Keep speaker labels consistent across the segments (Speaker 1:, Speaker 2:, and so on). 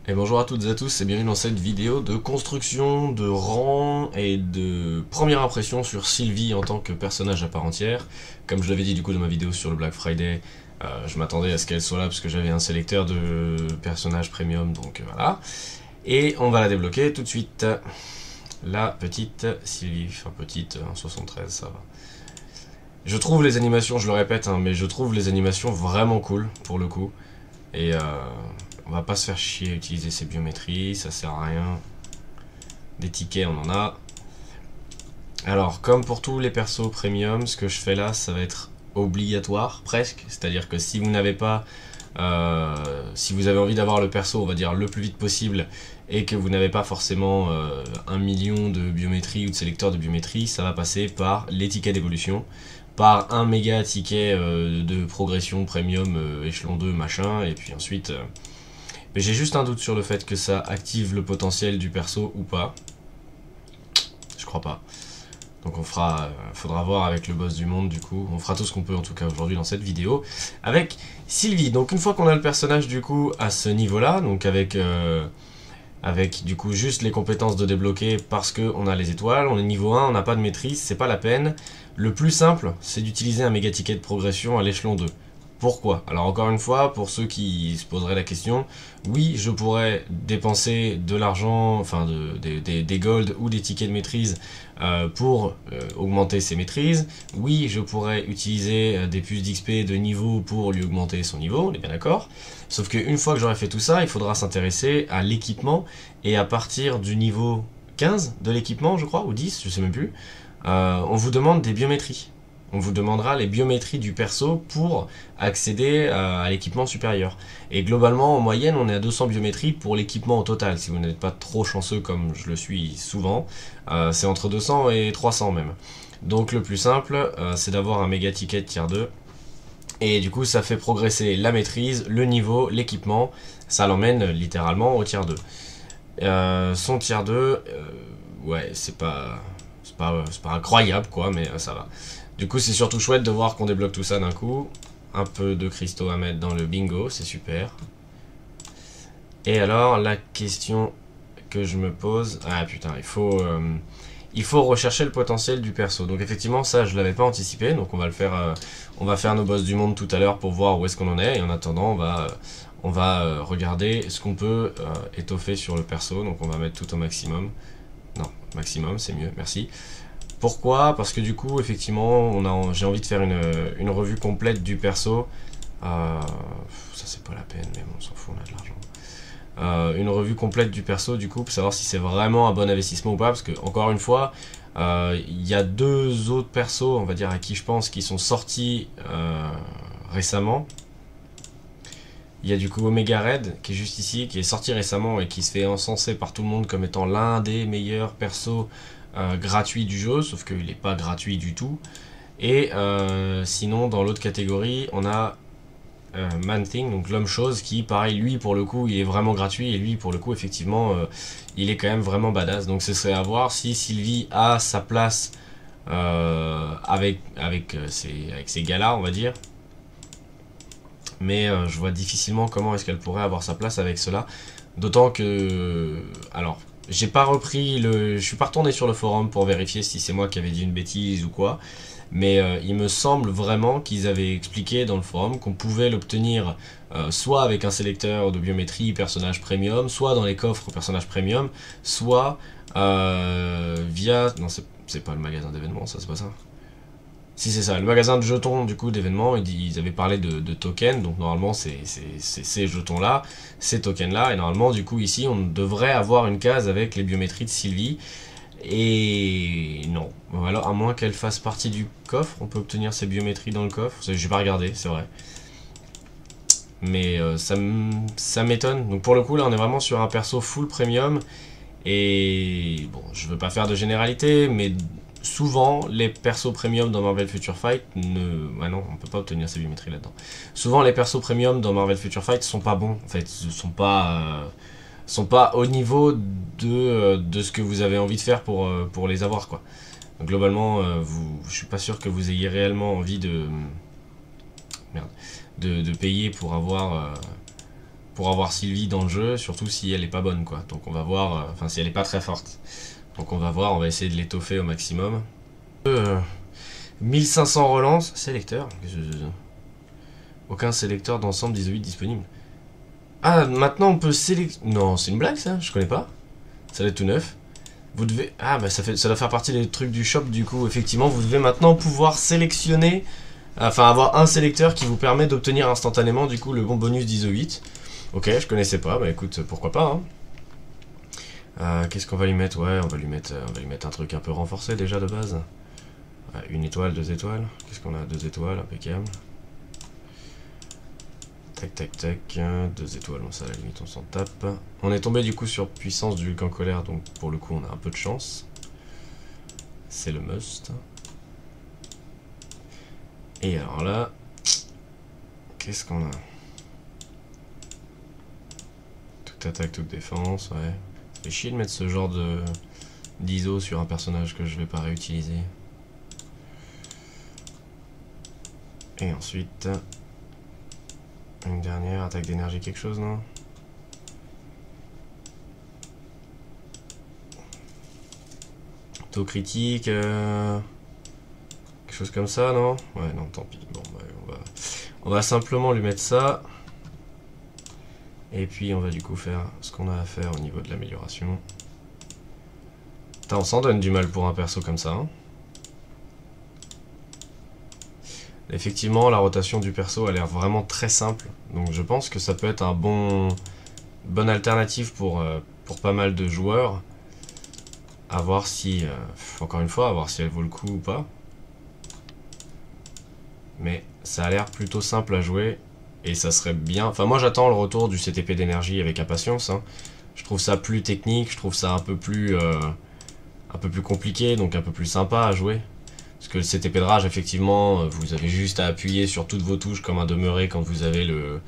Speaker 1: Et bonjour à toutes et à tous et bienvenue dans cette vidéo de construction, de rang et de première impression sur Sylvie en tant que personnage à part entière. Comme je l'avais dit du coup dans ma vidéo sur le Black Friday, je m'attendais à ce qu'elle soit là parce que j'avais un sélecteur de personnages premium, donc voilà. Et on va la débloquer tout de suite. La petite Sylvie, enfin petite, en 73 ça va. Je trouve les animations, je le répète, hein, mais je trouve les animations vraiment cool pour le coup. Et on va pas se faire chier à utiliser ces biométries, ça sert à rien. Des tickets, on en a. Alors, comme pour tous les persos premium, ce que je fais là, ça va être obligatoire, presque. C'est-à-dire que si vous n'avez pas... si vous avez envie d'avoir le perso, on va dire, le plus vite possible, et que vous n'avez pas forcément 1 million de biométrie ou de sélecteurs de biométrie, ça va passer par les tickets d'évolution, par un méga ticket de progression premium échelon 2 machin, et puis ensuite... mais j'ai juste un doute sur le fait que ça active le potentiel du perso ou pas. Je crois pas. Donc on fera, faudra voir avec le boss du monde du coup. On fera tout ce qu'on peut en tout cas aujourd'hui dans cette vidéo. Avec Sylvie. Donc une fois qu'on a le personnage du coup à ce niveau là, donc avec du coup juste les compétences de débloquer parce qu'on a les étoiles, on est niveau 1, on n'a pas de maîtrise, c'est pas la peine. Le plus simple, c'est d'utiliser un méga ticket de progression à l'échelon 2. Pourquoi? Alors encore une fois, pour ceux qui se poseraient la question, oui, je pourrais dépenser de l'argent, enfin des golds ou des tickets de maîtrise pour augmenter ses maîtrises. Oui, je pourrais utiliser des puces d'XP de niveau pour lui augmenter son niveau, on est bien d'accord. Sauf qu'une fois que j'aurai fait tout ça, il faudra s'intéresser à l'équipement, et à partir du niveau 15 de l'équipement, je crois, ou 10, je sais même plus, on vous demande des biométries. On vous demandera les biométries du perso pour accéder à l'équipement supérieur. Et globalement, en moyenne, on est à 200 biométries pour l'équipement au total. Si vous n'êtes pas trop chanceux comme je le suis souvent, c'est entre 200 et 300 même. Donc le plus simple, c'est d'avoir un méga ticket tier 2. Et du coup, ça fait progresser la maîtrise, le niveau, l'équipement. Ça l'emmène littéralement au tier 2. Son tier 2, ouais, c'est pas incroyable quoi, mais ça va. Du coup, c'est surtout chouette de voir qu'on débloque tout ça d'un coup. Un peu de cristaux à mettre dans le bingo, c'est super. Et alors, la question que je me pose... Ah putain, il faut rechercher le potentiel du perso. Donc effectivement, ça, je l'avais pas anticipé. Donc on va le faire... on va faire nos boss du monde tout à l'heure pour voir où est-ce qu'on en est. Et en attendant, on va regarder ce qu'on peut étoffer sur le perso. Donc on va mettre tout au maximum. Non, maximum, c'est mieux, merci. Pourquoi? Parce que du coup, effectivement, j'ai envie de faire une revue complète du perso. Ça, c'est pas la peine, mais bon, on s'en fout, on a de l'argent. Une revue complète du perso, du coup, pour savoir si c'est vraiment un bon investissement ou pas. Parce que, encore une fois, il y a deux autres persos, on va dire, à qui je pense, qui sont sortis récemment. Il y a du coup Omega Red, qui est juste ici, qui est sorti récemment et qui se fait encenser par tout le monde comme étant l'un des meilleurs persos gratuit du jeu, sauf qu'il n'est pas gratuit du tout. Et sinon, dans l'autre catégorie, on a Man-Thing, donc l'homme-chose, qui, pareil, lui, pour le coup, il est vraiment gratuit, et lui, pour le coup, effectivement, il est quand même vraiment badass. Donc ce serait à voir si Sylvie a sa place avec ces gars-là, on va dire. Mais je vois difficilement comment est-ce qu'elle pourrait avoir sa place avec cela. D'autant que... Alors... J'ai pas repris je suis pas retourné sur le forum pour vérifier si c'est moi qui avais dit une bêtise ou quoi. Mais il me semble vraiment qu'ils avaient expliqué dans le forum qu'on pouvait l'obtenir soit avec un sélecteur de biométrie personnage premium, soit dans les coffres personnage premium, soit via... Non, c'est pas le magasin d'événements, ça, c'est pas ça. Si, c'est ça, le magasin de jetons du coup d'événements, ils avaient parlé de tokens, donc normalement c'est ces jetons là, ces tokens là, et normalement du coup ici on devrait avoir une case avec les biométries de Sylvie, et non, alors à moins qu'elle fasse partie du coffre, on peut obtenir ces biométries dans le coffre, j'ai pas regardé, c'est vrai. Mais ça m'étonne, donc pour le coup là on est vraiment sur un perso full premium, et bon, je veux pas faire de généralité, mais... Souvent, les persos premium dans Marvel Future Fight ah non, on peut pas obtenir ces biométries là-dedans. Souvent, les persos premium dans Marvel Future Fight sont pas bons. En fait, sont pas au niveau de ce que vous avez envie de faire pour les avoir, quoi. Donc, globalement, je suis pas sûr que vous ayez réellement envie de payer pour avoir pour avoir Sylvie dans le jeu, surtout si elle est pas bonne, quoi. Donc on va voir, enfin si elle est pas très forte. Donc on va voir, on va essayer de l'étoffer au maximum. 1500 relances, sélecteur. Aucun sélecteur d'ensemble d'isoïdes disponible. Ah, maintenant on peut sélectionner... Non, c'est une blague ça, je connais pas. Ça doit être tout neuf. Vous devez... Ah, bah ça doit faire partie des trucs du shop du coup. Effectivement, vous devez maintenant pouvoir sélectionner... Enfin, avoir un sélecteur qui vous permet d'obtenir instantanément du coup le bon bonus d'ISO 8. Ok, je connaissais pas, bah écoute, pourquoi pas. Hein. Qu'est-ce qu'on va lui mettre? Ouais, on va lui mettre un truc un peu renforcé déjà de base. Ouais, 1 étoile, 2 étoiles. Qu'est-ce qu'on a? 2 étoiles, impeccable. Tac, tac, tac. 2 étoiles, bon, ça à la limite on s'en tape. On est tombé du coup sur puissance du Vulcain colère, donc pour le coup on a un peu de chance. C'est le must. Et alors là, qu'est-ce qu'on a? Toute attaque, toute défense, ouais. Ça fait chier de mettre ce genre d'ISO sur un personnage que je vais pas réutiliser. Et ensuite, une dernière attaque d'énergie, quelque chose, non? Taux critique, quelque chose comme ça, non? Ouais, non, tant pis. Bon, bah, on va simplement lui mettre ça. Et puis on va du coup faire ce qu'on a à faire au niveau de l'amélioration. Putain, on s'en donne du mal pour un perso comme ça, hein. Effectivement, la rotation du perso a l'air vraiment très simple. Donc je pense que ça peut être un bonne alternative pour pas mal de joueurs. À voir si, encore une fois, à voir si elle vaut le coup ou pas. Mais ça a l'air plutôt simple à jouer. Et ça serait bien... Enfin, moi j'attends le retour du CTP d'énergie avec impatience. Hein. Je trouve ça plus technique, je trouve ça un peu plus compliqué, donc un peu plus sympa à jouer. Parce que le CTP de rage, effectivement, vous avez juste à appuyer sur toutes vos touches comme un demeuré quand vous avez le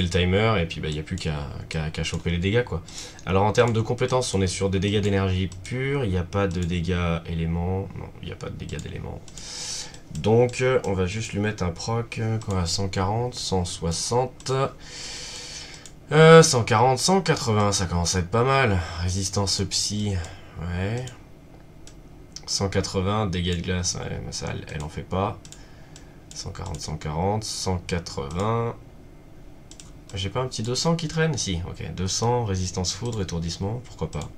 Speaker 1: timer, et puis il n'y a plus qu'à choper les dégâts, quoi. Alors en termes de compétences, on est sur des dégâts d'énergie pure, il n'y a pas de dégâts éléments, non, il n'y a pas de dégâts d'éléments. Donc on va juste lui mettre un proc, quoi, à 140, 160, 140, 180, ça commence à être pas mal. Résistance psy, ouais. 180, dégâts de glace, ouais, mais ça elle en fait pas. 140, 140, 180. J'ai pas un petit 200 qui traîne? Si, ok. 200, résistance foudre, étourdissement, pourquoi pas.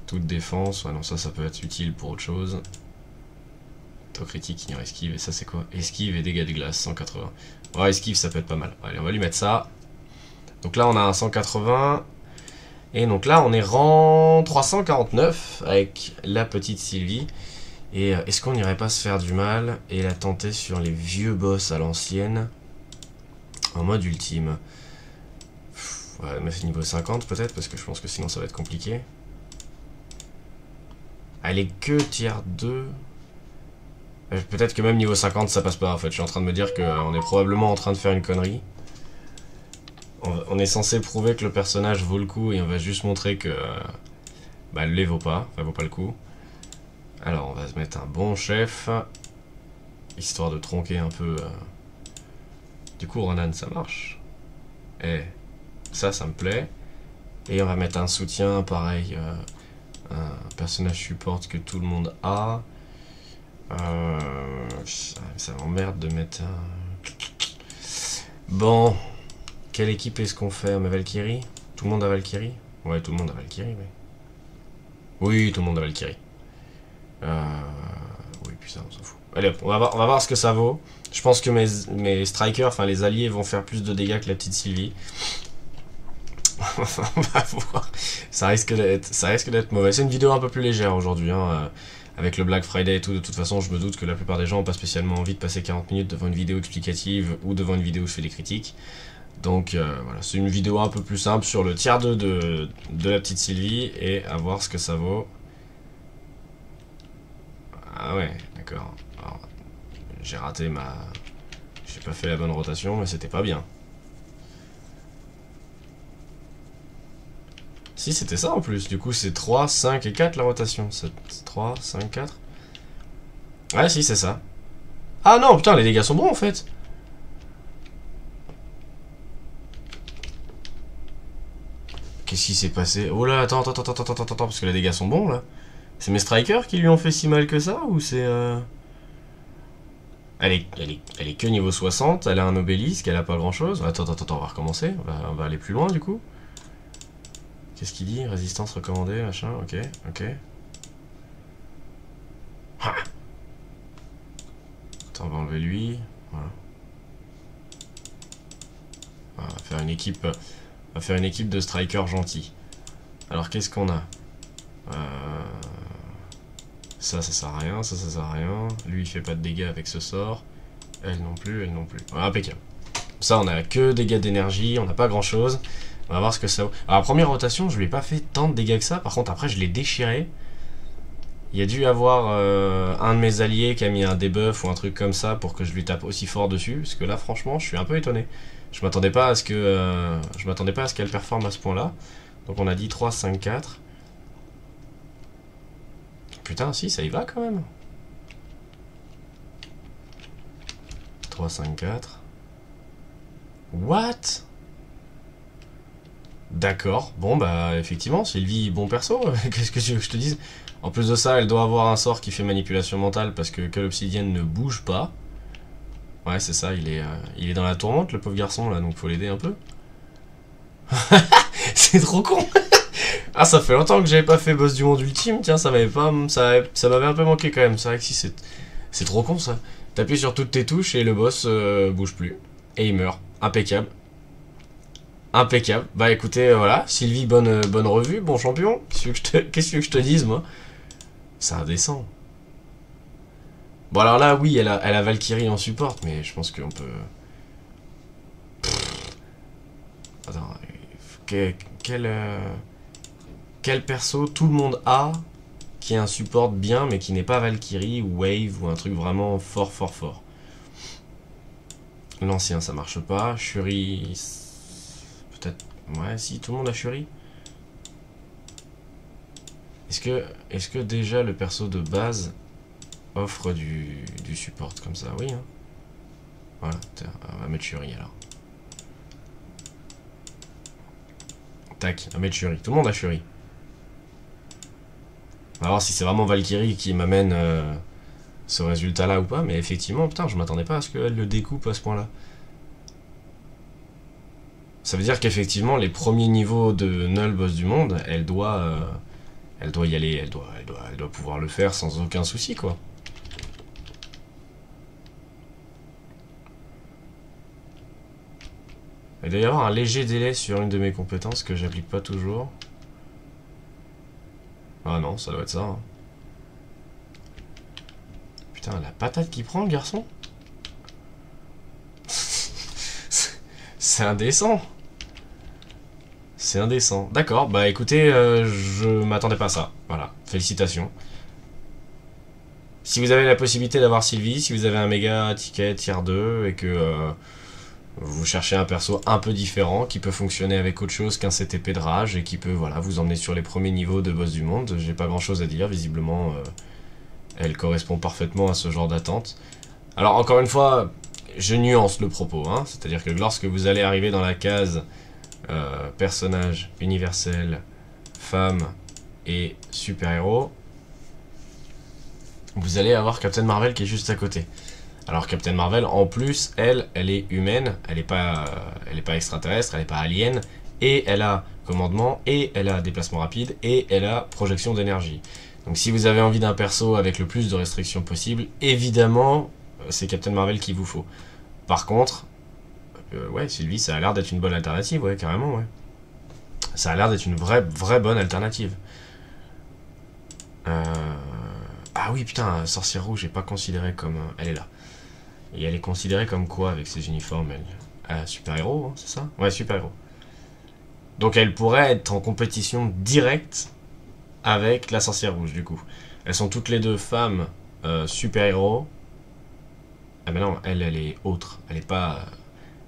Speaker 1: Toute défense, ouais non, ça peut être utile pour autre chose. Taux critique, ignore esquive, et ça c'est quoi? Esquive et dégâts de glace, 180. Ouais, esquive ça peut être pas mal. Allez, on va lui mettre ça. Donc là on a un 180. Et donc là on est rang 349 avec la petite Sylvie. Et est-ce qu'on n'irait pas se faire du mal et la tenter sur les vieux boss à l'ancienne en mode ultime? Ouais, mais c'est niveau 50 peut-être, parce que je pense que sinon ça va être compliqué. Elle est que tiers 2. Peut-être que même niveau 50 ça passe pas en fait. Je suis en train de me dire qu'on est probablement en train de faire une connerie. On est censé prouver que le personnage vaut le coup et on va juste montrer que elle les vaut pas. Elle vaut pas le coup. Alors on va se mettre un bon chef. Histoire de tronquer un peu. Du coup Ronan ça marche. Et ça me plaît. Et on va mettre un soutien pareil. Un personnage support que tout le monde a. Ça m'emmerde de mettre un... Bon. Quelle équipe est-ce qu'on fait? On met Valkyrie? Tout le monde a Valkyrie? Ouais, tout le monde a Valkyrie, mais... Oui, tout le monde a Valkyrie. Oui, puis ça, on s'en fout. Allez hop, on va voir ce que ça vaut. Je pense que mes strikers, enfin les alliés, vont faire plus de dégâts que la petite Sylvie. On va voir. Ça risque d'être mauvais. C'est une vidéo un peu plus légère aujourd'hui, hein, avec le Black Friday et tout. De toute façon, je me doute que la plupart des gens n'ont pas spécialement envie de passer 40 minutes devant une vidéo explicative ou devant une vidéo où je fais des critiques. Donc voilà, c'est une vidéo un peu plus simple sur le tiers 2 de la petite Sylvie et à voir ce que ça vaut. Ah ouais, d'accord. J'ai raté j'ai pas fait la bonne rotation, mais c'était pas bien. Si, c'était ça en plus. Du coup, c'est 3, 5 et 4 la rotation. C'est 3, 5, 4. Ouais, si, c'est ça. Ah non, putain, les dégâts sont bons en fait. Qu'est-ce qui s'est passé? Oh là, attends, parce que les dégâts sont bons, là. C'est mes strikers qui lui ont fait si mal que ça, ou c'est... Elle est que niveau 60, elle a un obélisque, elle a pas grand-chose. Attends, on va recommencer. On va aller plus loin, du coup. Qu'est-ce qu'il dit? Résistance recommandée, machin, ok. Ha! Attends, on va enlever lui. Voilà. On va faire une équipe de strikers gentils. Alors, qu'est-ce qu'on a? Ça sert à rien, ça sert à rien. Lui, il fait pas de dégâts avec ce sort. Elle non plus. Voilà, impeccable. Ça, on a que dégâts d'énergie, on n'a pas grand-chose. On va voir ce que ça vaut. Alors, première rotation, je lui ai pas fait tant de dégâts que ça. Par contre, après, je l'ai déchiré. Il y a dû y avoir un de mes alliés qui a mis un debuff ou un truc comme ça pour que je lui tape aussi fort dessus. Parce que là, franchement, je suis un peu étonné. Je m'attendais pas à ce qu'elle performe à ce point-là. Donc, on a dit 3, 5, 4. Putain, si, ça y va quand même. 3, 5, 4. What? D'accord. Bon, bah, effectivement, Sylvie, bon perso. Qu'est-ce que tu veux que je te dise? En plus de ça, elle doit avoir un sort qui fait manipulation mentale parce que l'obsidienne ne bouge pas. Ouais, c'est ça, il est dans la tourmente, le pauvre garçon, là, donc faut l'aider un peu. C'est trop con. Ah, ça fait longtemps que j'avais pas fait boss du monde ultime, tiens, ça m'avait un peu manqué quand même. C'est vrai que si, c'est trop con, ça. T'appuies sur toutes tes touches et le boss bouge plus. Et il meurt. Impeccable. Impeccable. Bah écoutez, voilà, Sylvie, bonne revue, bon champion. Qu'est-ce que je te dise, moi? C'est indécent. Bon, alors là, oui, elle a Valkyrie en support, mais je pense qu'on peut... Attends, quel perso tout le monde a qui a un support bien, mais qui n'est pas Valkyrie ou Wave ou un truc vraiment fort. L'ancien, ça marche pas. Shuri... Peut-être... Ouais, si, tout le monde a Shuri. Est-ce que déjà le perso de base offre du support comme ça? Oui, hein. Voilà, on va mettre Shuri alors. Tac, on va mettre Shuri. Tout le monde a Shuri. On va voir si c'est vraiment Valkyrie qui m'amène ce résultat-là ou pas, mais effectivement, putain, je m'attendais pas à ce qu'elle le découpe à ce point-là. Ça veut dire qu'effectivement, les premiers niveaux de Null Boss du monde, elle doit y aller, elle doit pouvoir le faire sans aucun souci, quoi. Il doit y avoir un léger délai sur une de mes compétences que j'applique pas toujours. Ah non, ça doit être ça. Hein. Putain, la patate qu'il prend, le garçon. C'est indécent. C'est indécent. D'accord, bah écoutez, je m'attendais pas à ça. Voilà, félicitations. Si vous avez la possibilité d'avoir Sylvie, si vous avez un méga ticket tier 2 et que vous cherchez un perso un peu différent qui peut fonctionner avec autre chose qu'un CTP de rage et qui peut voilà, vous emmener sur les premiers niveaux de boss du monde, j'ai pas grand chose à dire, visiblement elle correspond parfaitement à ce genre d'attente. Alors encore une fois, je nuance le propos, hein, c'est-à-dire que lorsque vous allez arriver dans la case personnage universel, femme et super-héros, vous allez avoir Captain Marvel qui est juste à côté. Alors Captain Marvel, en plus, elle est humaine, elle est pas extraterrestre, elle est pas alien, et elle a commandement, et elle a déplacement rapide, et elle a projection d'énergie. Donc si vous avez envie d'un perso avec le plus de restrictions possible, évidemment, c'est Captain Marvel qu'il vous faut. Par contre, ouais, Sylvie, ça a l'air d'être une bonne alternative, ouais, carrément, ouais. Ça a l'air d'être une vraie bonne alternative. Ah oui, putain, Sorcière Rouge n'est pas considérée comme... elle est là. Et elle est considérée comme quoi avec ses uniformes, elle super-héros, hein, c'est ça? Ouais, super-héros. Donc elle pourrait être en compétition directe avec la Sorcière Rouge, du coup. Elles sont toutes les deux femmes super-héros. Ah mais non, elle est autre. Elle est pas...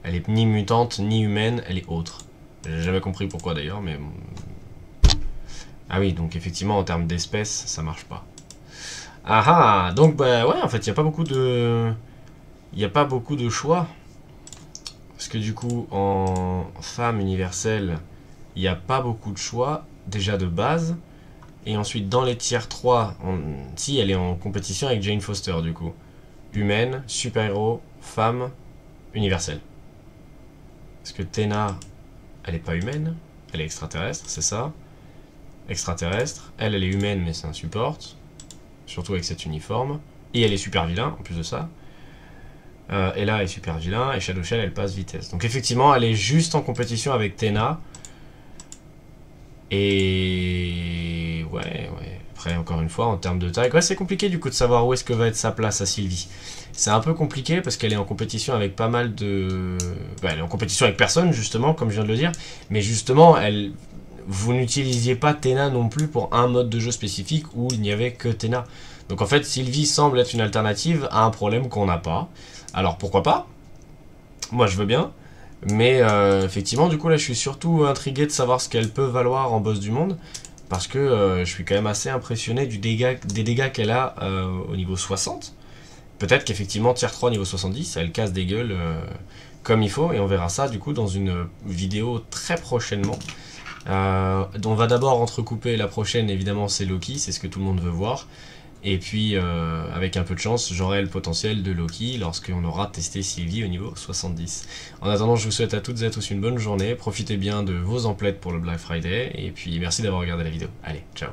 Speaker 1: Elle est ni mutante, ni humaine, elle est autre. J'ai jamais compris pourquoi d'ailleurs, mais... Ah oui, donc effectivement, en termes d'espèces, ça marche pas. Ah ah, donc bah ouais, en fait, il n'y a pas beaucoup de... Il n'y a pas beaucoup de choix. Parce que du coup, en femme universelle, il n'y a pas beaucoup de choix, déjà de base. Et ensuite, dans les tiers 3, si elle est en compétition avec Jane Foster, du coup. Humaine, super-héros, femme, universelle. Parce que Tena, elle est pas humaine, elle est extraterrestre, c'est ça. Extraterrestre. Elle est humaine, mais c'est un support. Surtout avec cet uniforme. Et elle est super vilain, en plus de ça. Ella est super vilain, et Shadow Shell, elle passe vitesse. Donc effectivement, elle est juste en compétition avec Tena. Et... ouais. Après, encore une fois, en termes de taille... ouais, c'est compliqué du coup de savoir où est-ce que va être sa place à Sylvie. C'est un peu compliqué parce qu'elle est en compétition avec pas mal de... bah, elle est en compétition avec personne, justement, comme je viens de le dire. Mais justement, vous n'utilisiez pas Tena non plus pour un mode de jeu spécifique où il n'y avait que Tena. Donc en fait, Sylvie semble être une alternative à un problème qu'on n'a pas. Alors pourquoi pas? Moi je veux bien. Mais effectivement, du coup là je suis surtout intrigué de savoir ce qu'elle peut valoir en boss du monde. Parce que je suis quand même assez impressionné des dégâts qu'elle a au niveau 60. Peut-être qu'effectivement tier 3 niveau 70, elle casse des gueules comme il faut. Et on verra ça du coup dans une vidéo très prochainement. On va d'abord entrecouper la prochaine, évidemment c'est Loki, c'est ce que tout le monde veut voir. Et puis, avec un peu de chance, j'aurai le potentiel de Loki lorsqu'on aura testé Sylvie au niveau 70. En attendant, je vous souhaite à toutes et à tous une bonne journée. Profitez bien de vos emplettes pour le Black Friday. Et puis, merci d'avoir regardé la vidéo. Allez, ciao.